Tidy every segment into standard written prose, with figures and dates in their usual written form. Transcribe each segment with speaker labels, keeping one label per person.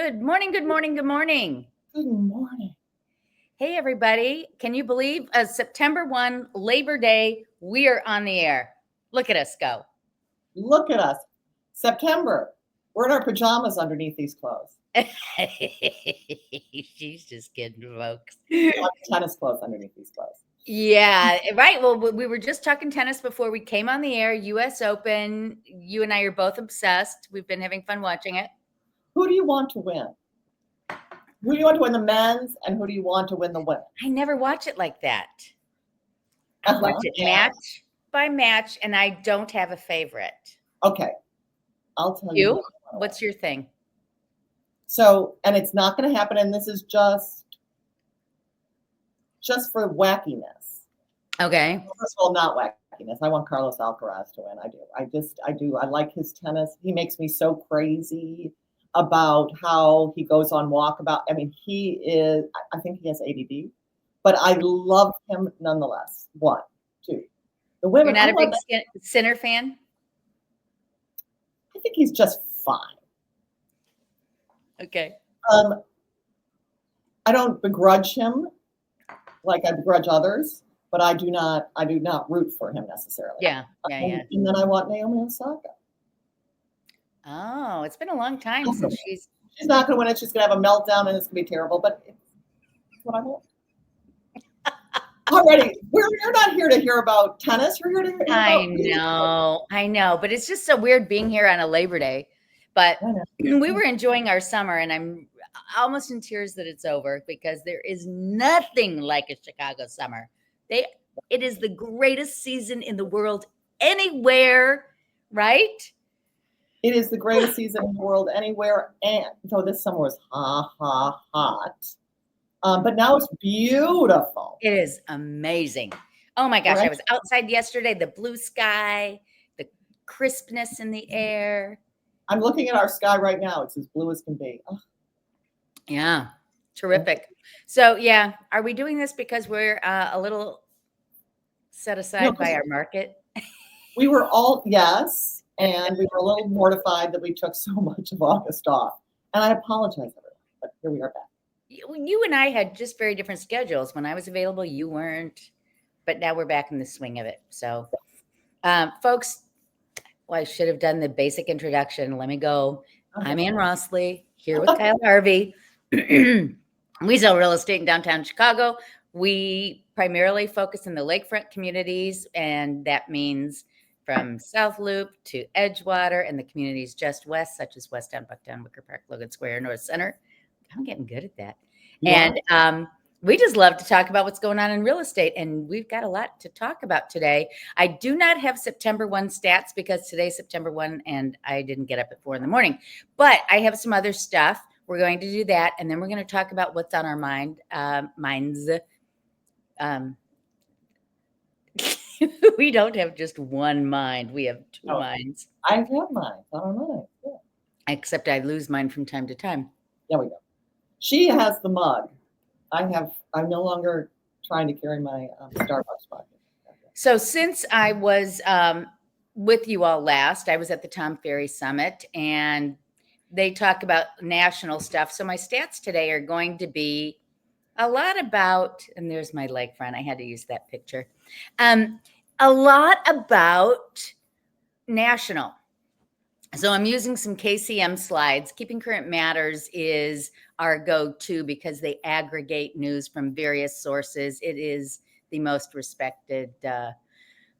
Speaker 1: Good morning, good morning, good morning.
Speaker 2: Good morning.
Speaker 1: Hey, everybody. Can you believe September 1, Labor Day, we are on the air. Look at us go.
Speaker 2: Look at us. September. We're in our pajamas underneath these clothes.
Speaker 1: She's just kidding, folks.
Speaker 2: Tennis clothes underneath these clothes.
Speaker 1: Yeah, right. Well, we were just talking tennis before we came on the air. US Open. You and I are both obsessed. We've been having fun watching it.
Speaker 2: Who do you want to win? Who do you want to win the men's and who do you want to win the women?
Speaker 1: I never watch it like that. I watch it match by match, and I don't have a favorite.
Speaker 2: Okay. I'll tell you.
Speaker 1: What's your thing?
Speaker 2: So, and it's not going to happen, and this is just for wackiness.
Speaker 1: Okay.
Speaker 2: First of all, not wackiness. I want Carlos Alcaraz to win. I do. I like his tennis. He makes me so crazy about how he goes on walkabout. I mean, I think he has ADD, but I love him nonetheless. 1, 2. The women.
Speaker 1: You're not a big Sinner fan?
Speaker 2: I think he's just fine.
Speaker 1: Okay.
Speaker 2: I don't begrudge him like I begrudge others, but I do not root for him necessarily.
Speaker 1: Yeah.
Speaker 2: And then I want Naomi Osaka.
Speaker 1: Oh, it's been a long time since she's
Speaker 2: not going to win it. She's going to have a meltdown and it's going to be terrible, but it's what I want. Already, we're not here to hear about tennis. We're here to hear about
Speaker 1: I know, but it's just so weird being here on a Labor Day. But we were enjoying our summer, and I'm almost in tears that it's over because there is nothing like a Chicago summer. It is the greatest season in the world anywhere, right?
Speaker 2: It is the greatest season in the world anywhere. And so this summer was hot. But now it's beautiful.
Speaker 1: It is amazing. Oh my gosh, right? I was outside yesterday, the blue sky, the crispness in the air.
Speaker 2: I'm looking at our sky right now. It's as blue as can be. Oh.
Speaker 1: Yeah, terrific. So yeah, are we doing this because we're a little set aside by our market?
Speaker 2: We were all, yes. And we were a little mortified that we took so much of August off. And I apologize, everyone, but here we are back.
Speaker 1: You and I had just very different schedules. When I was available, you weren't. But now we're back in the swing of it. So, folks, I should have done the basic introduction. Let me go. Okay. I'm Anne Rossley, here with Kyle Harvey. We sell real estate in downtown Chicago. We primarily focus in the lakefront communities, and that means from South Loop to Edgewater and the communities just west, such as Westtown, Bucktown, Wicker Park, Logan Square, North Center. I'm getting good at that. Yeah. And we just love to talk about what's going on in real estate, and we've got a lot to talk about today. I do not have September 1 stats because today's September 1, and I didn't get up at 4 a.m. But I have some other stuff. We're going to do that, and then we're going to talk about what's on our minds. We don't have just one mind. We have 2 minds.
Speaker 2: I have mine. I don't know. Yeah.
Speaker 1: Except I lose mine from time to time.
Speaker 2: There we go. She has the mug. I'm no longer trying to carry my Starbucks mug.
Speaker 1: So since I was with you all last, I was at the Tom Ferry Summit, and they talk about national stuff. So my stats today are going to be a lot about, and there's my lakefront. I had to use that picture. A lot about national. So I'm using some KCM slides. Keeping Current Matters is our go-to because they aggregate news from various sources. It is the most respected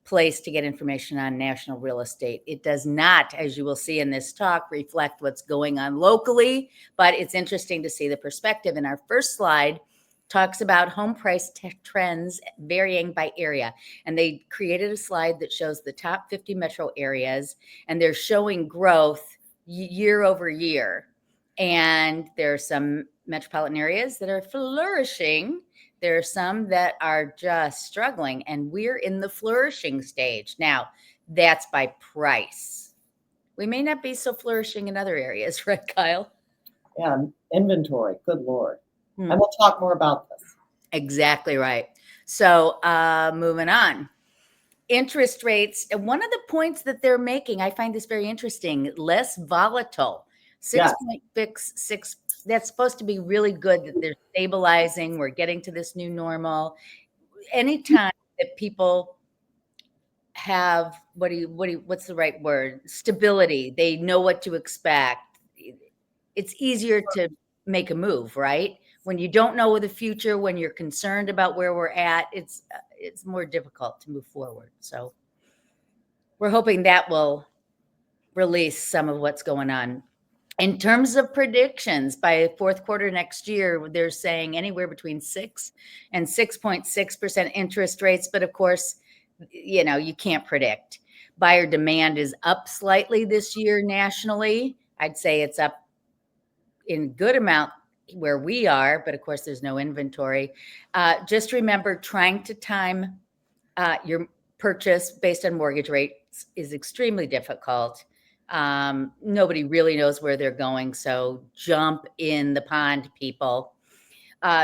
Speaker 1: place to get information on national real estate. It does not, as you will see in this talk, reflect what's going on locally, but it's interesting to see the perspective. And our first slide talks about home price trends varying by area. And they created a slide that shows the top 50 metro areas, and they're showing growth year over year. And there are some metropolitan areas that are flourishing. There are some that are just struggling, and we're in the flourishing stage. Now, that's by price. We may not be so flourishing in other areas, right, Kyle?
Speaker 2: Yeah, inventory, good Lord. And we'll talk more about this.
Speaker 1: Exactly right. So moving on. Interest rates. One of the points that they're making, I find this very interesting, less volatile. 6.6 that's supposed to be really good that they're stabilizing. We're getting to this new normal. Anytime that people have what's the right word? Stability. They know what to expect. It's easier to make a move, right? When you don't know the future, when you're concerned about where we're at, it's more difficult to move forward. So we're hoping that will release some of what's going on. In terms of predictions, by fourth quarter next year, they're saying anywhere between 6 and 6.6% interest rates. But of course, you can't predict. Buyer demand is up slightly this year nationally. I'd say it's up in good amount where we are, but of course, there's no inventory. Just remember, trying to time your purchase based on mortgage rates is extremely difficult. Nobody really knows where they're going, so jump in the pond, people.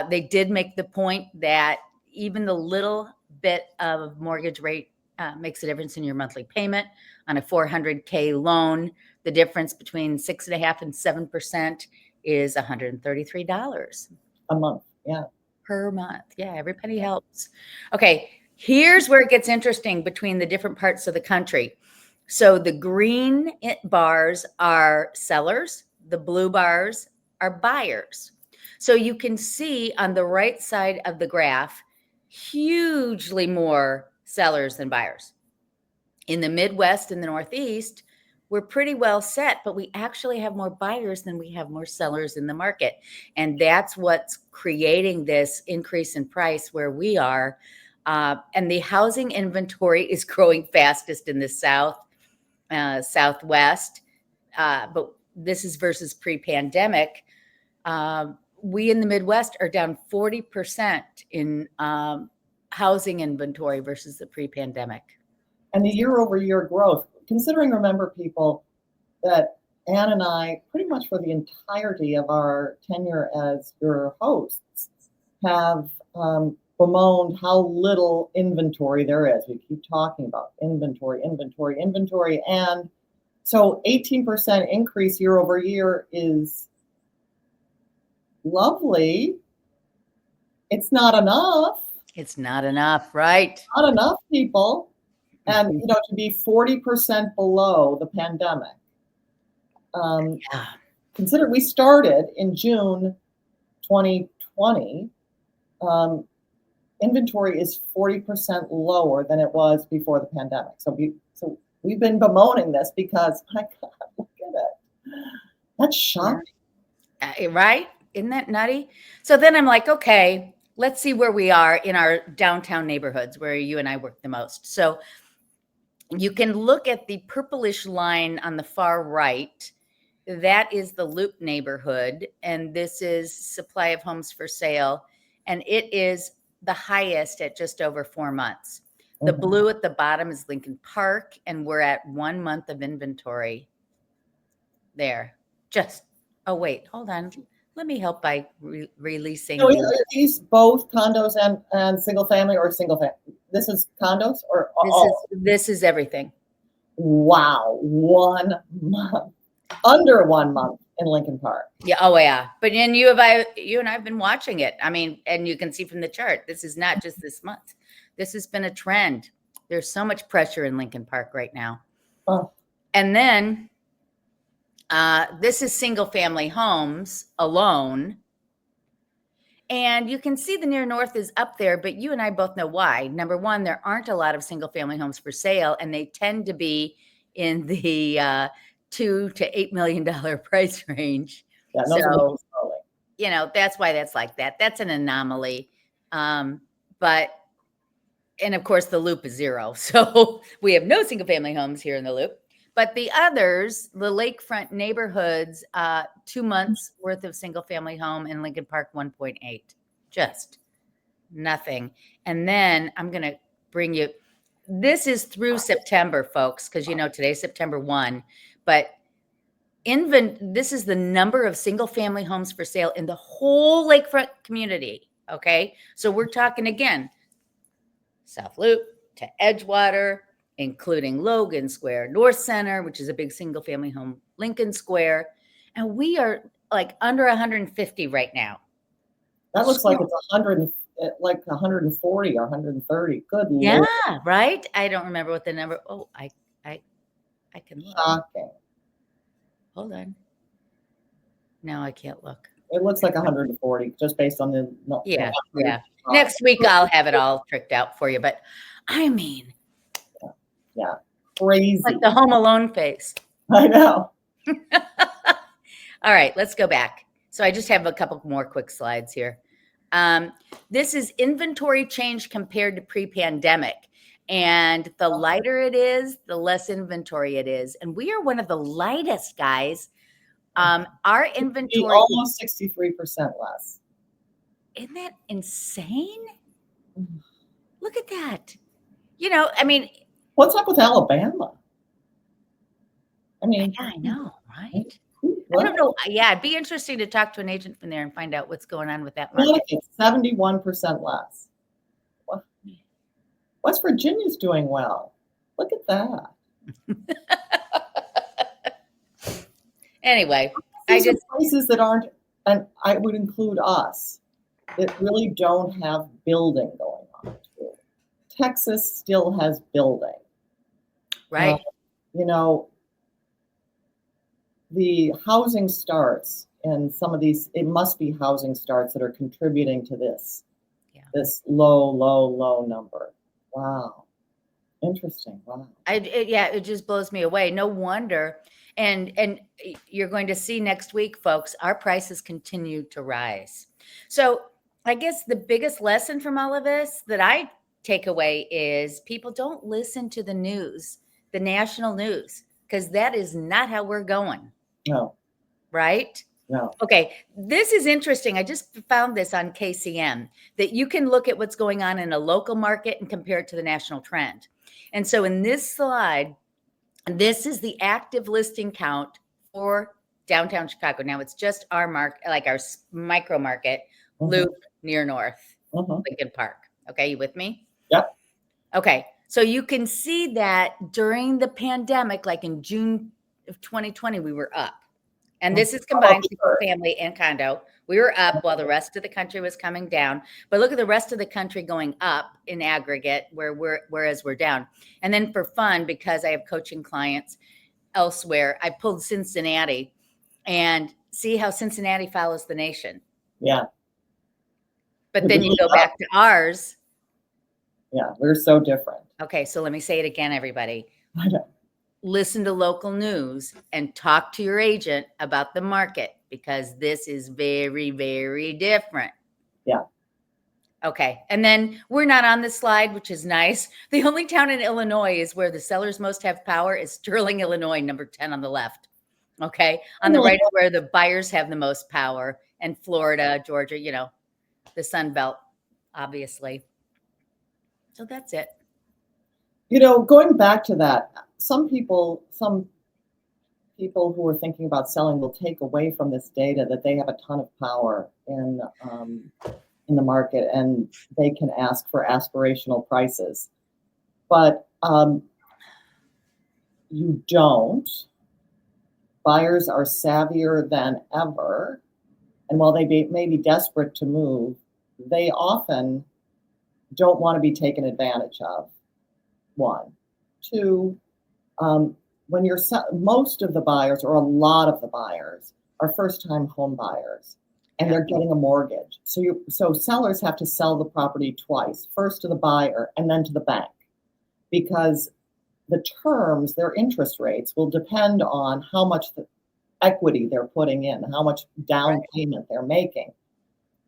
Speaker 1: They did make the point that even the little bit of mortgage rate makes a difference in your monthly payment on a $400K loan. The difference between 6.5% and 7% is $133
Speaker 2: a month. Yeah.
Speaker 1: per month. Yeah, every penny helps. Okay, here's where it gets interesting between the different parts of the country. So the green bars are sellers, the blue bars are buyers. So you can see on the right side of the graph, hugely more sellers than buyers. In the Midwest and the Northeast, we're pretty well set, but we actually have more buyers than we have more sellers in the market. And that's what's creating this increase in price where we are. And the housing inventory is growing fastest in the Southwest. But this is versus pre-pandemic. We in the Midwest are down 40% in housing inventory versus the pre-pandemic.
Speaker 2: And the year-over-year growth, remember, people, that Anne and I, pretty much for the entirety of our tenure as your hosts, have bemoaned how little inventory there is. We keep talking about inventory. And so 18% increase year over year is lovely. It's not enough.
Speaker 1: It's not enough, right?
Speaker 2: Not enough, people. And, to be 40% below the pandemic. Consider we started in June 2020. Inventory is 40% lower than it was before the pandemic. So we've been bemoaning this because, my God, look at it. That's shocking.
Speaker 1: Right? Isn't that nutty? So then I'm like, okay, let's see where we are in our downtown neighborhoods where you and I work the most. So you can look at the purplish line on the far right. That is the Loop neighborhood, and this is supply of homes for sale, and it is the highest at just over 4 months. The blue at the bottom is Lincoln Park, and we're at 1 month of inventory there. Oh, wait, hold on. Let me help by releasing.
Speaker 2: So are these both condos and single family or single family? This is condos or
Speaker 1: this is everything.
Speaker 2: Wow, 1 month, under 1 month in Lincoln Park.
Speaker 1: Yeah. Oh, yeah. But then you and I have been watching it. I mean, and you can see from the chart, this is not just this month. This has been a trend. There's so much pressure in Lincoln Park right now.
Speaker 2: Oh.
Speaker 1: And then this is single family homes alone. And you can see the near north is up there, but you and I both know why. Number one, there aren't a lot of single family homes for sale, and they tend to be in the $2 to $8 million price range.
Speaker 2: Yeah,
Speaker 1: so, that's why that's like that. That's an anomaly. But of course, the Loop is 0. So we have no single family homes here in the Loop. But the others, the lakefront neighborhoods, 2 months worth of single family home in Lincoln Park, 1.8, just nothing. And then I'm going to bring you, this is through September, folks, because today's September 1, but this is the number of single family homes for sale in the whole lakefront community. Okay. So we're talking again, South Loop to Edgewater, including Logan Square, North Center, which is a big single family home, Lincoln Square. And we are like under 150 right now.
Speaker 2: That looks like it's 100, like 140 or 130. Good
Speaker 1: Yeah,
Speaker 2: Lord.
Speaker 1: right. I don't remember what the number. Oh, I can look.
Speaker 2: Shocking.
Speaker 1: Hold on. No, I can't look.
Speaker 2: It looks like 140 just based on the. No,
Speaker 1: Yeah,
Speaker 2: no,
Speaker 1: yeah. Next week I'll have it all tricked out for you. But I mean,
Speaker 2: Yeah, crazy.
Speaker 1: like the Home Alone face.
Speaker 2: I know.
Speaker 1: All right, let's go back. So I just have a couple more quick slides here. This is inventory change compared to pre-pandemic. And the lighter it is, the less inventory it is. And we are one of the lightest, guys. Our inventory,
Speaker 2: almost 63% less.
Speaker 1: isn't that insane? Look at that. You know, I mean,
Speaker 2: what's up with Alabama? I mean,
Speaker 1: I know, right?
Speaker 2: what?
Speaker 1: I don't know. Yeah, it'd be interesting to talk to an agent from there and find out what's going on with that market.
Speaker 2: 71% less. West Virginia's doing well. Look at that.
Speaker 1: Anyway,
Speaker 2: these are places that aren't, and I would include us, that really don't have building going on too. Texas still has building.
Speaker 1: Right.
Speaker 2: You know, the housing starts and some of these, it must be housing starts that are contributing to this, this low number. Wow. Interesting. Wow.
Speaker 1: Yeah, it just blows me away. No wonder. And you're going to see next week, folks, our prices continue to rise. So I guess the biggest lesson from all of this that I take away is people don't listen to the news, the national news, because that is not how we're going.
Speaker 2: No.
Speaker 1: Right?
Speaker 2: No.
Speaker 1: Okay. This is interesting. I just found this on KCM that you can look at what's going on in a local market and compare it to the national trend. And so in this slide, this is the active listing count for downtown Chicago. Now it's just our market, like our micro market, Loop near North, Lincoln Park. Okay. You with me?
Speaker 2: Yep.
Speaker 1: Okay. So you can see that during the pandemic, like in June of 2020, we were up. And this is combined single family and condo. We were up while the rest of the country was coming down. But look at the rest of the country going up in aggregate, whereas we're down. And then for fun, because I have coaching clients elsewhere, I pulled Cincinnati and see how Cincinnati follows the nation.
Speaker 2: Yeah.
Speaker 1: But then you go back to ours.
Speaker 2: Yeah, we're so different.
Speaker 1: Okay, so let me say it again, everybody.
Speaker 2: I know.
Speaker 1: Listen to local news and talk to your agent about the market because this is very, very different.
Speaker 2: Yeah.
Speaker 1: Okay. And then we're not on this slide, which is nice. The only town in Illinois is where the sellers most have power is Sterling, Illinois, number 10 on the left. Okay. On the right is where the buyers have the most power, and Florida, Georgia, you know, the Sun Belt, obviously. So that's it.
Speaker 2: You know, going back to that, some people who are thinking about selling will take away from this data that they have a ton of power in the market and they can ask for aspirational prices. But you don't. Buyers are savvier than ever. And while they may be desperate to move, they often don't want to be taken advantage of. One. Two, when you're most of the buyers or a lot of the buyers are first-time home buyers and they're getting a mortgage. So sellers have to sell the property twice, first to the buyer and then to the bank, because the terms, their interest rates will depend on how much equity they're putting in, how much down payment they're making.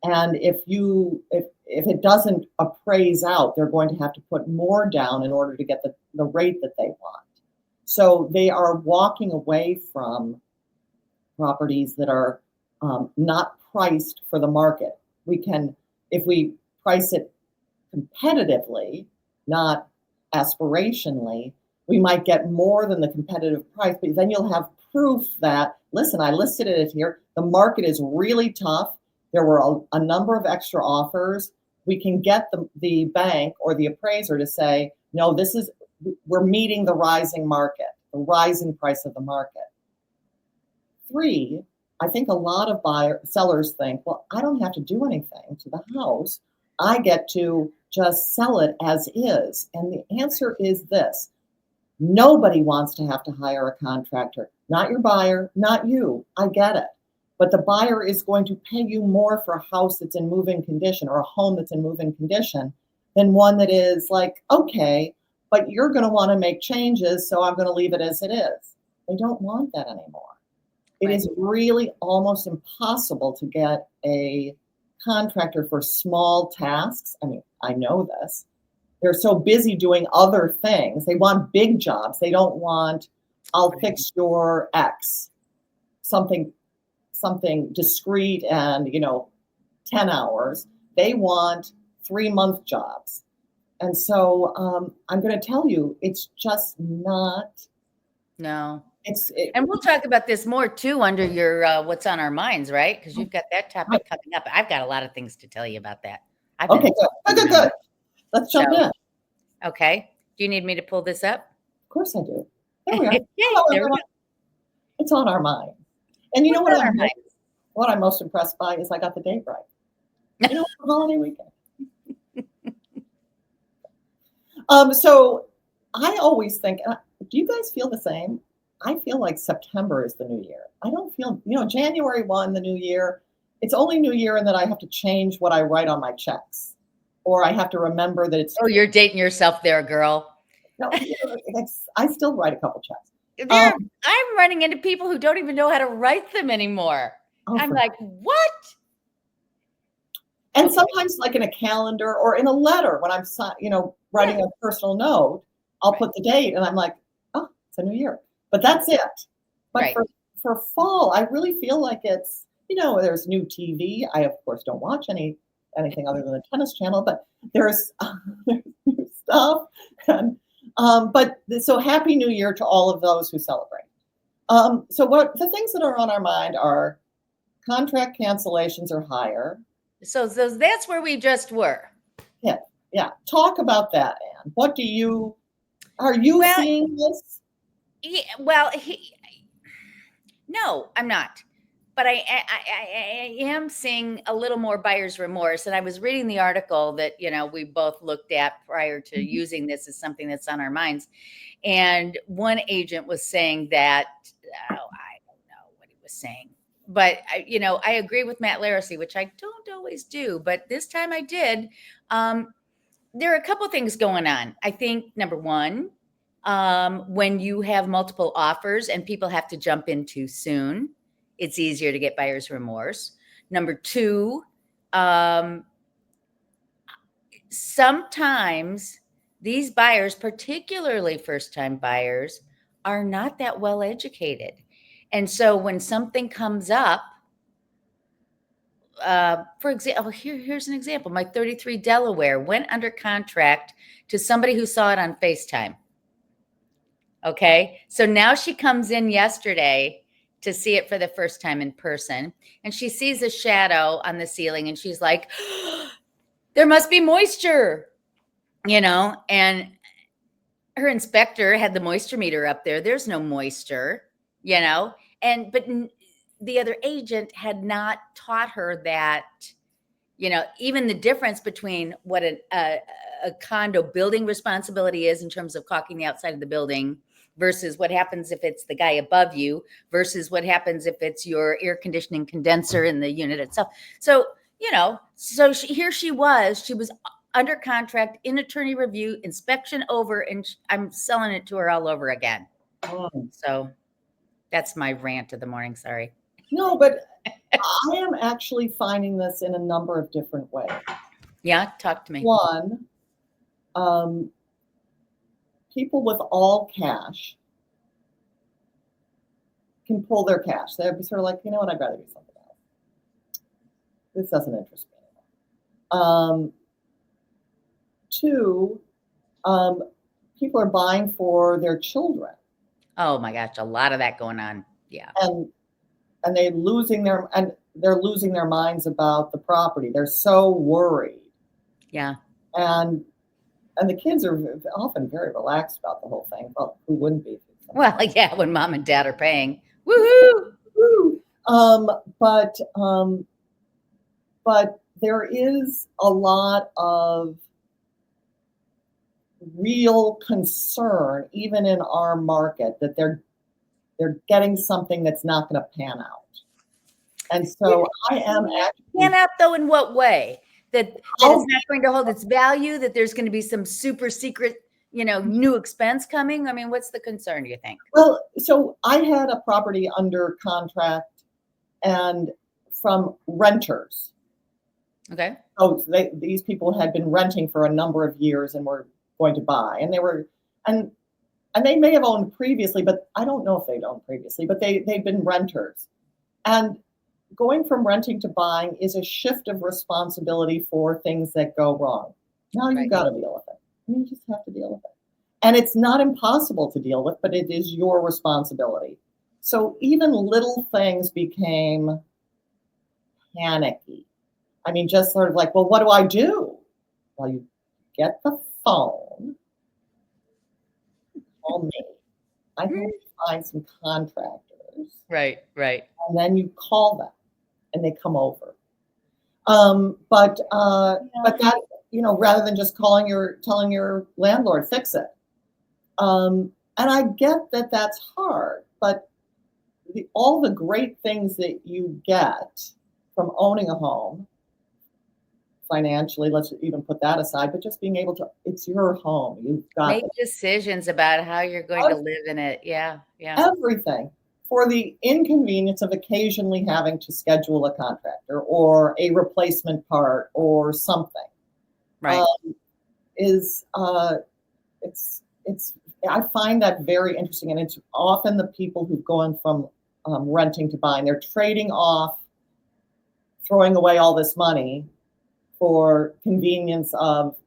Speaker 2: And if it doesn't appraise out, they're going to have to put more down in order to get the rate that they want. So they are walking away from properties that are not priced for the market. If we price it competitively, not aspirationally, we might get more than the competitive price, but then you'll have proof that, listen, I listed it here. The market is really tough. There were a number of extra offers. We can get the bank or the appraiser to say, no, we're meeting the rising market, the rising price of the market. 3, I think a lot of sellers think, well, I don't have to do anything to the house. I get to just sell it as is. And the answer is this. Nobody wants to have to hire a contractor. Not your buyer, not you. I get it. But the buyer is going to pay you more for a house that's in move-in condition or a home that's in move-in condition than one that is like, okay, but you're going to want to make changes, so I'm going to leave it as it is. They don't want that anymore. It is really almost impossible to get a contractor for small tasks. I mean, I know this. They're so busy doing other things. They want big jobs. They don't want, I'll fix your X, something discreet and, 10 hours. They want 3-month jobs. And so I'm going to tell you, it's just not.
Speaker 1: No. And we'll talk about this more too under your what's on our minds, right? Because you've got that topic coming up. I've got a lot of things to tell you about that.
Speaker 2: Okay, good. Let's jump in.
Speaker 1: Okay. Do you need me to pull this up?
Speaker 2: Of course I do. There we are.
Speaker 1: There we go.
Speaker 2: It's on our mind. And you know what I'm most impressed by is I got the date right. Holiday weekend. So I always think, do you guys feel the same? I feel like September is the new year. I don't feel, January 1, the new year. It's only new year and that I have to change what I write on my checks. Or I have to remember that it's.
Speaker 1: Oh, you're dating yourself there, girl.
Speaker 2: No, I still write a couple checks.
Speaker 1: I'm running into people who don't even know how to write them anymore. I'm like, what?
Speaker 2: And sometimes like in a calendar or in a letter when I'm, writing a personal note, I'll put the date and I'm like, oh, it's a new year. But that's it. But for fall, I really feel like it's, there's new TV. I, of course, don't watch anything other than the Tennis Channel, but there's new stuff. And, so happy New Year to all of those who celebrate. So what the things that are on our mind are contract cancellations are higher.
Speaker 1: So that's where we just were.
Speaker 2: Yeah. Talk about that, Anne. Are you seeing this?
Speaker 1: Yeah, no, I'm not. But I am seeing a little more buyer's remorse. And I was reading the article that, we both looked at prior to using this as something that's on our minds. And one agent was saying that, I don't know what he was saying. But, I agree with Matt Larissy, which I don't always do. But this time I did. There are a couple things going on. I think, number one, when you have multiple offers and people have to jump in too soon, it's easier to get buyer's remorse. Number two, sometimes these buyers, particularly first-time buyers, are not that well educated. And so when something comes up, for example, here's an example. My 33 Delaware went under contract to somebody who saw it on FaceTime. Okay. So now she comes in yesterday to see it for the first time in person. And she sees a shadow on the ceiling and she's like, there must be moisture, and her inspector had the moisture meter up there. There's no moisture, but the other agent had not taught her that, even the difference between what a condo building responsibility is in terms of caulking the outside of the building versus what happens if it's the guy above you versus what happens if it's your air conditioning condenser in the unit itself. So, here she was under contract in attorney review, inspection over, and I'm selling it to her all over again. So that's my rant of the morning. Sorry.
Speaker 2: No, but I am actually finding this in a number of different ways.
Speaker 1: Yeah, talk to me.
Speaker 2: One, people with all cash can pull their cash. They'd be sort of like, you know what, I'd rather do something else. This doesn't interest me anymore. Two, people are buying for their children.
Speaker 1: Oh my gosh, a lot of that going on. Yeah.
Speaker 2: And they're losing their minds about the property. They're so worried.
Speaker 1: Yeah.
Speaker 2: And the kids are often very relaxed about the whole thing. Well, who wouldn't be?
Speaker 1: Well, yeah, when mom and dad are paying. Woohoo!
Speaker 2: Woo! Um, but but there is a lot of real concern, even in our market, that they're getting something that's not going to pan out. And so I am
Speaker 1: Pan
Speaker 2: actually
Speaker 1: out though in what way? That
Speaker 2: how
Speaker 1: it's not going to hold its value, that there's going to be some super secret, new expense coming? I mean, what's the concern, do you think?
Speaker 2: well. So I had a property under contract, and from renters.
Speaker 1: Okay.
Speaker 2: Oh, these people had been renting for a number of years and were going to buy, and they were, and and they may have owned previously, but I don't know if they'd owned previously, but they'd been renters. And going from renting to buying is a shift of responsibility for things that go wrong. Now you've
Speaker 1: Right.
Speaker 2: got to deal with it. You just have to deal with it. And it's not impossible to deal with, but it is your responsibility. So even little things became panicky. I mean, just sort of like, well, what do I do? Well, you get the phone, call me. I help you find some contractors,
Speaker 1: Right, right.
Speaker 2: and then you call them, and they come over. But that, rather than just telling your landlord, fix it. And I get that that's hard, but all the great things that you get from owning a home financially, let's even put that aside, but just being able to, it's your home. You've got
Speaker 1: Make decisions about how you're going to live in it. Yeah, yeah.
Speaker 2: everything. For the inconvenience of occasionally having to schedule a contractor or a replacement part or something,
Speaker 1: Right.
Speaker 2: is it's I find that very interesting, and it's often the people who've gone from renting to buying. They're trading off, throwing away all this money for convenience of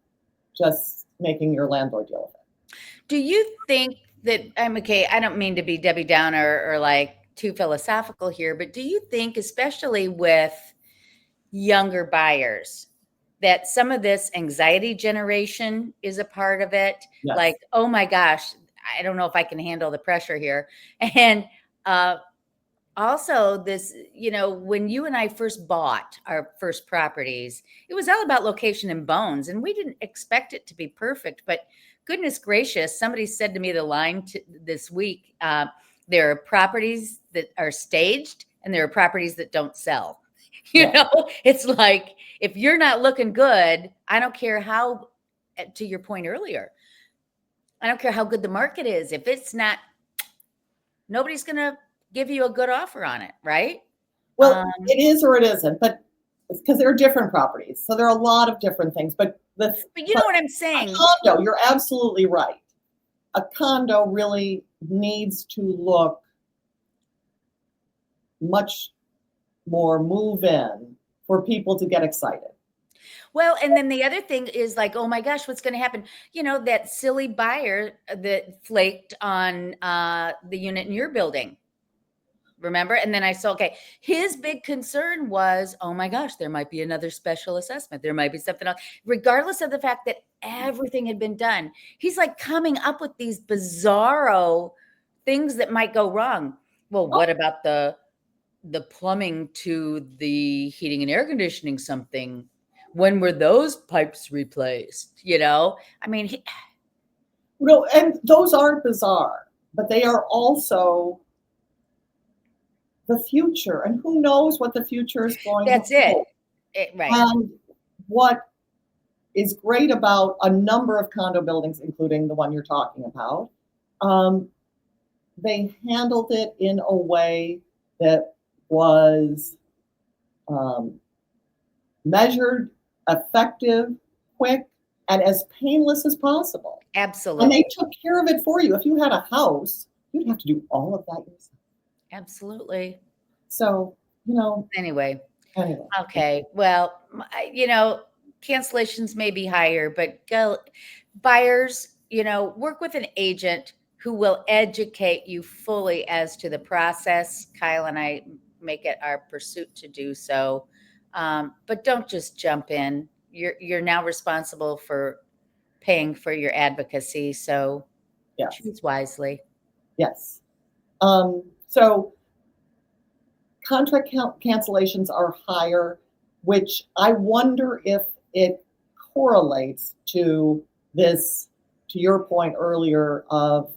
Speaker 2: just making your landlord deal with it.
Speaker 1: Do you think that I'm okay? I don't mean to be Debbie Downer or like too philosophical here, but do you think, especially with younger buyers, that some of this anxiety generation is a part of it?
Speaker 2: Yes.
Speaker 1: Like, oh my gosh, I don't know if I can handle the pressure here. And uh, also, this, when you and I first bought our first properties, it was all about location and bones, and we didn't expect it to be perfect. But goodness gracious, somebody said to me this week, there are properties that are staged, and there are properties that don't sell.
Speaker 2: Yeah.
Speaker 1: It's like if you're not looking good, I don't care how. To your point earlier, I don't care how good the market is. If it's not, nobody's going to give you a good offer on it, right?
Speaker 2: Well, it is or it isn't, but because there are different properties, so there are a lot of different things. But
Speaker 1: you know what I'm
Speaker 2: a
Speaker 1: saying?
Speaker 2: condo, you're absolutely right. A condo really needs to look much more move-in for people to get excited.
Speaker 1: Well, and then the other thing is like, oh my gosh, what's going to happen? That silly buyer that flaked on the unit in your building. Remember? And then I saw, okay, his big concern was, oh my gosh, there might be another special assessment. There might be something else, regardless of the fact that everything had been done. He's like coming up with these bizarro things that might go wrong. Well, what about the plumbing to the heating and air conditioning something? When were those pipes replaced? I mean,
Speaker 2: No, and those aren't bizarre, but they are also the future, and who knows what the future is going to
Speaker 1: that's it.
Speaker 2: hold.
Speaker 1: Right.
Speaker 2: And what is great about a number of condo buildings, including the one you're talking about, um, they handled it in a way that was um, measured, effective, quick, and as painless as possible. And
Speaker 1: Absolutely.
Speaker 2: they took care of it for you. If you had a house, you'd have to do all of that yourself.
Speaker 1: Absolutely.
Speaker 2: So,
Speaker 1: Anyway.
Speaker 2: anyway.
Speaker 1: Okay. Well, cancellations may be higher, but buyers, work with an agent who will educate you fully as to the process. Kyle and I make it our pursuit to do so. But don't just jump in. You're now responsible for paying for your advocacy. So
Speaker 2: Yes.
Speaker 1: choose wisely.
Speaker 2: Yes. So contract cancellations are higher, which I wonder if it correlates to this, to your point earlier of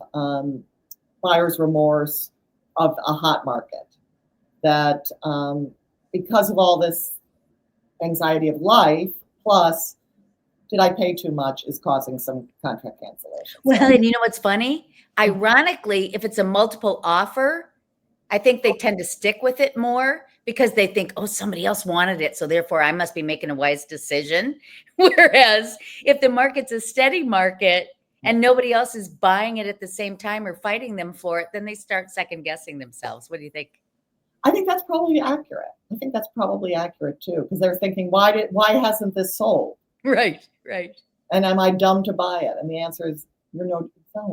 Speaker 2: buyer's remorse of a hot market, that because of all this anxiety of life, plus did I pay too much, is causing some contract cancellation.
Speaker 1: Well, and you know what's funny? Ironically, if it's a multiple offer, I think they tend to stick with it more because they think, oh, somebody else wanted it, so therefore I must be making a wise decision. Whereas if the market's a steady market and nobody else is buying it at the same time or fighting them for it, then they start second guessing themselves. What do you think?
Speaker 2: I think that's probably accurate. I think that's probably accurate too, because they're thinking, why hasn't this sold?
Speaker 1: Right, right.
Speaker 2: And am I dumb to buy it? And the answer is, no,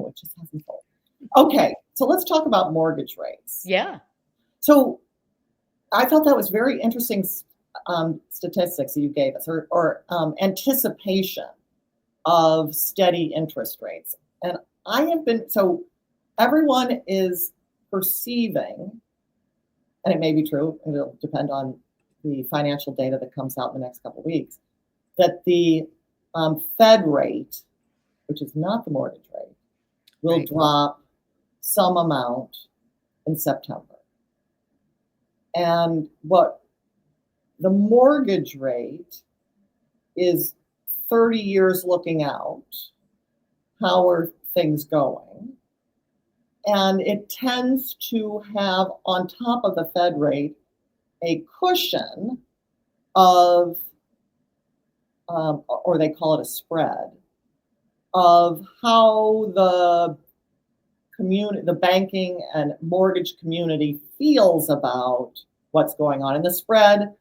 Speaker 2: it just hasn't sold. Okay, so let's talk about mortgage rates.
Speaker 1: Yeah.
Speaker 2: So I thought that was very interesting statistics that you gave us, or anticipation of steady interest rates. And so everyone is perceiving, and it may be true, it'll depend on the financial data that comes out in the next couple of weeks, that the Fed rate, which is not the mortgage rate, will drop some amount in September. And what the mortgage rate is 30 years looking out, how are things going? And it tends to have on top of the Fed rate a cushion of, or they call it a spread, of how the banking and mortgage community feels about what's going on. And the spread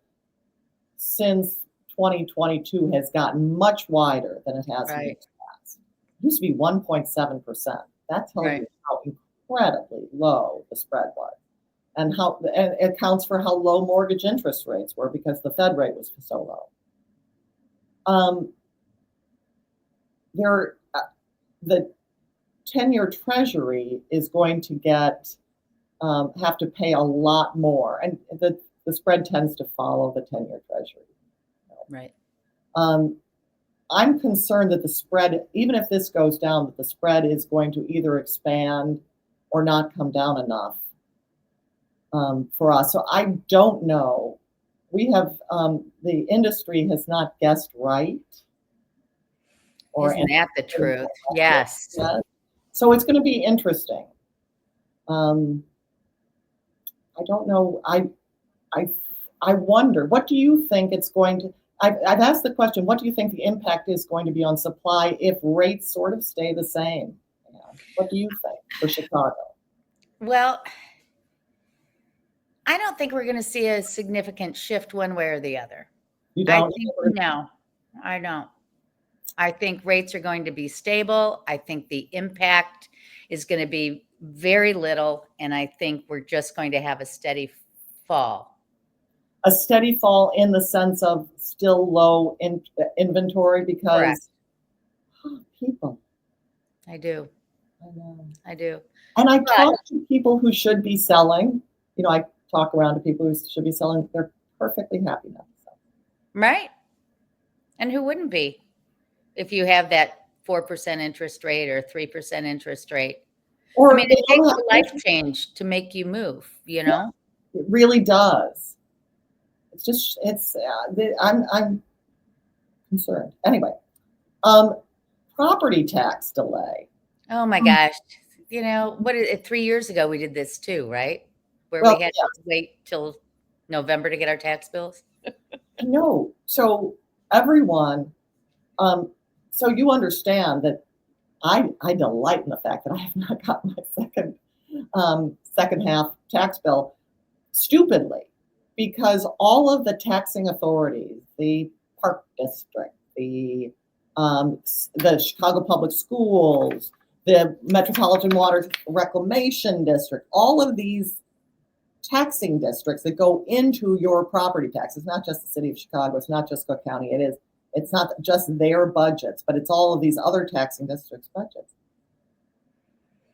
Speaker 2: since 2022 has gotten much wider than it has in the past. It used to be 1.7%. That tells you how incredibly low the spread was, and it accounts for how low mortgage interest rates were because the Fed rate was so low. The 10-year Treasury is going to have to pay a lot more, and the spread tends to follow the 10-year Treasury.
Speaker 1: Right.
Speaker 2: I'm concerned that the spread, even if this goes down, that the spread is going to either expand or not come down enough for us. So I don't know. We have the industry has not guessed right.
Speaker 1: Isn't that the truth? Yes.
Speaker 2: So it's going to be interesting. I don't know. I wonder, what do you think it's going to, I've asked the question, what do you think the impact is going to be on supply if rates sort of stay the same? What do you think for Chicago?
Speaker 1: Well, I don't think we're going to see a significant shift one way or the other.
Speaker 2: You don't?
Speaker 1: No, I don't. I think rates are going to be stable. I think the impact is going to be very little, and I think we're just going to have a steady fall.
Speaker 2: A steady fall in the sense of still low inventory because people.
Speaker 1: I do.
Speaker 2: I know.
Speaker 1: I do.
Speaker 2: And I talk to people who should be selling. I talk around to people who should be selling. They're perfectly happy now.
Speaker 1: Right. And who wouldn't be if you have that 4% interest rate or 3% interest rate? Or I mean, it takes a life change to make you move,
Speaker 2: It really does. I'm concerned. Anyway, property tax delay.
Speaker 1: Oh my gosh. What is it? 3 years ago, we did this too, right? Where we had to wait till November to get our tax bills.
Speaker 2: No. So everyone, so you understand that I delight in the fact that I have not gotten my second half tax bill stupidly, because all of the taxing authorities, the Park District, the Chicago Public Schools, the Metropolitan Water Reclamation District, all of these taxing districts that go into your property tax. It's not just the city of Chicago. It's not just Cook County. It's not just their budgets, but it's all of these other taxing districts' budgets.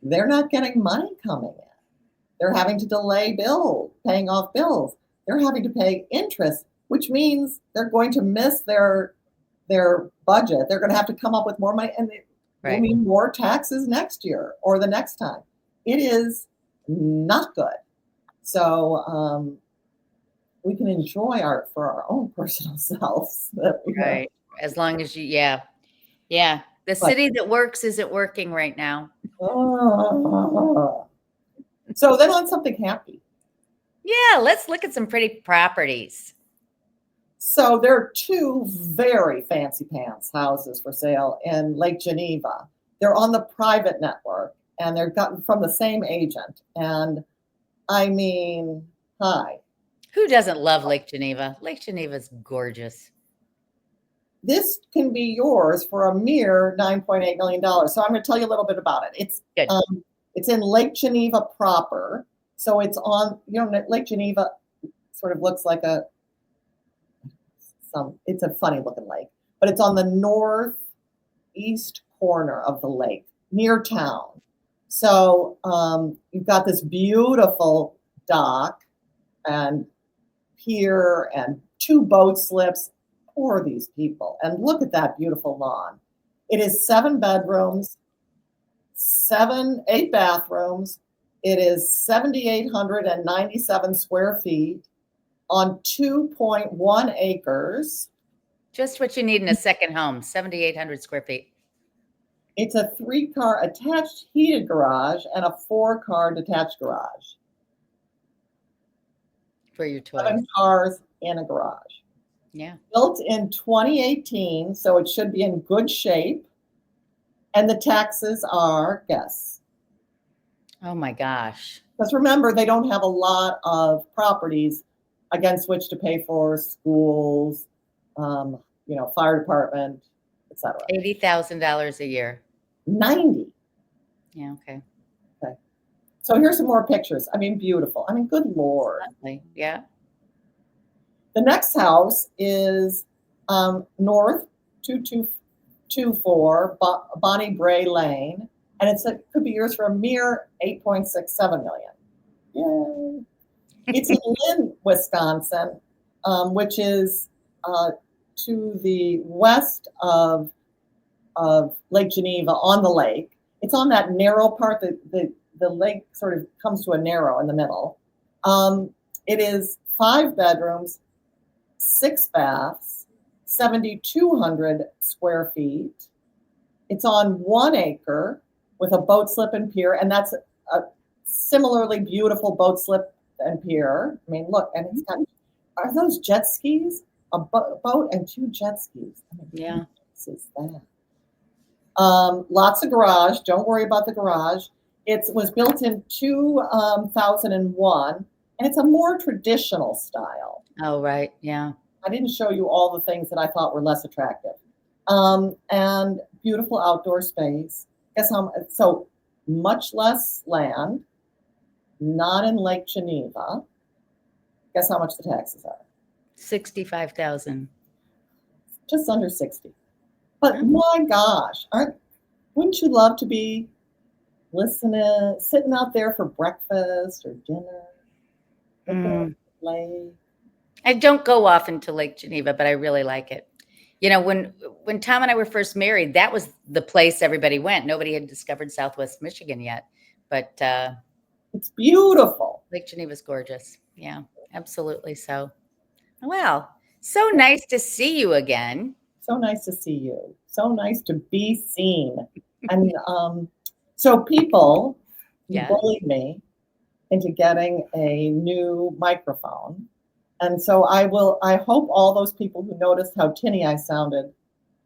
Speaker 2: They're not getting money coming in. They're having to delay paying off bills. They're having to pay interest, which means they're going to miss their budget. They're going to have to come up with more money, and it will mean more taxes next year or the next time. It is not good. So we can enjoy art for our own personal selves.
Speaker 1: Right. As long as you, yeah. The city that works isn't working right now.
Speaker 2: So then on something happy.
Speaker 1: Yeah, let's look at some pretty properties.
Speaker 2: So there are two very fancy pants houses for sale in Lake Geneva. They're on the private network, and they're gotten from the same agent. And I mean, hi.
Speaker 1: Who doesn't love Lake Geneva? Lake Geneva is gorgeous.
Speaker 2: This can be yours for a mere $9.8 million. So I'm going to tell you a little bit about it. It's in Lake Geneva proper. So it's on, Lake Geneva sort of looks like it's a funny looking lake, but it's on the northeast corner of the lake near town. So you've got this beautiful dock and pier and 2 boat slips. For these people, and look at that beautiful lawn. It is 7 bedrooms, 8 bathrooms. It is 7,897 square feet on 2.1 acres.
Speaker 1: Just what you need in a second home, 7,800 square feet.
Speaker 2: It's a 3-car attached heated garage and a 4-car detached garage.
Speaker 1: For your toys.
Speaker 2: 7 cars in a garage.
Speaker 1: Yeah.
Speaker 2: Built in 2018, so it should be in good shape. And the taxes are, guess.
Speaker 1: Oh my gosh.
Speaker 2: Because remember, they don't have a lot of properties against which to pay for schools, fire department, etc.
Speaker 1: $80,000 a year.
Speaker 2: 90.
Speaker 1: Yeah, okay.
Speaker 2: So here's some more pictures. I mean, beautiful. I mean, good Lord.
Speaker 1: Yeah.
Speaker 2: The next house is North 2224 Bonnie Bray Lane, and it could be yours for a mere $8.67 million. Yay! It's in Lynn, Wisconsin, which is to the west of Lake Geneva on the lake. It's on that narrow part that the lake sort of comes to a narrow in the middle. It is 5 bedrooms, 6 baths, 7,200 square feet. It's on 1 acre with a boat slip and pier, and that's a similarly beautiful boat slip and pier. I mean, look, and it's got, are those jet skis? A boat and 2 jet skis. I mean,
Speaker 1: yeah.
Speaker 2: What is that? Lots of garage. Don't worry about the garage. It was built in 2001, and it's a more traditional style.
Speaker 1: Oh, right. Yeah.
Speaker 2: I didn't show you all the things that I thought were less attractive. And beautiful outdoor space. So much less land, not in Lake Geneva. Guess how much the taxes are?
Speaker 1: 65,000.
Speaker 2: Just under 60. But my gosh, wouldn't you love to be sitting out there for breakfast or dinner? Lake.
Speaker 1: I don't go often to Lake Geneva, but I really like it. When Tom and I were first married, that was the place everybody went. Nobody had discovered Southwest Michigan yet, but
Speaker 2: it's beautiful.
Speaker 1: Lake Geneva's gorgeous. Yeah, absolutely. So, well, so nice to see you again.
Speaker 2: So nice to see you. So nice to be seen. And so people bullied me into getting a new microphone. And so I hope all those people who noticed how tinny I sounded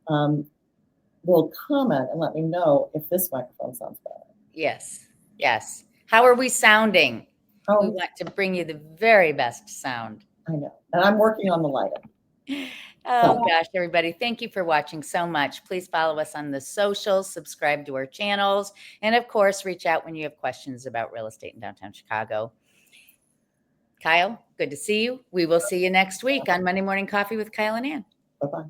Speaker 2: will comment and let me know if this microphone sounds better.
Speaker 1: Yes. How are we sounding? We want to bring you the very best sound.
Speaker 2: I know. And I'm working on the lighting.
Speaker 1: Gosh, everybody, thank you for watching so much. Please follow us on the socials, subscribe to our channels, and of course, reach out when you have questions about real estate in downtown Chicago. Kyle, good to see you. We will see you next week on Monday Morning Coffee with Kyle and Ann.
Speaker 2: Bye-bye.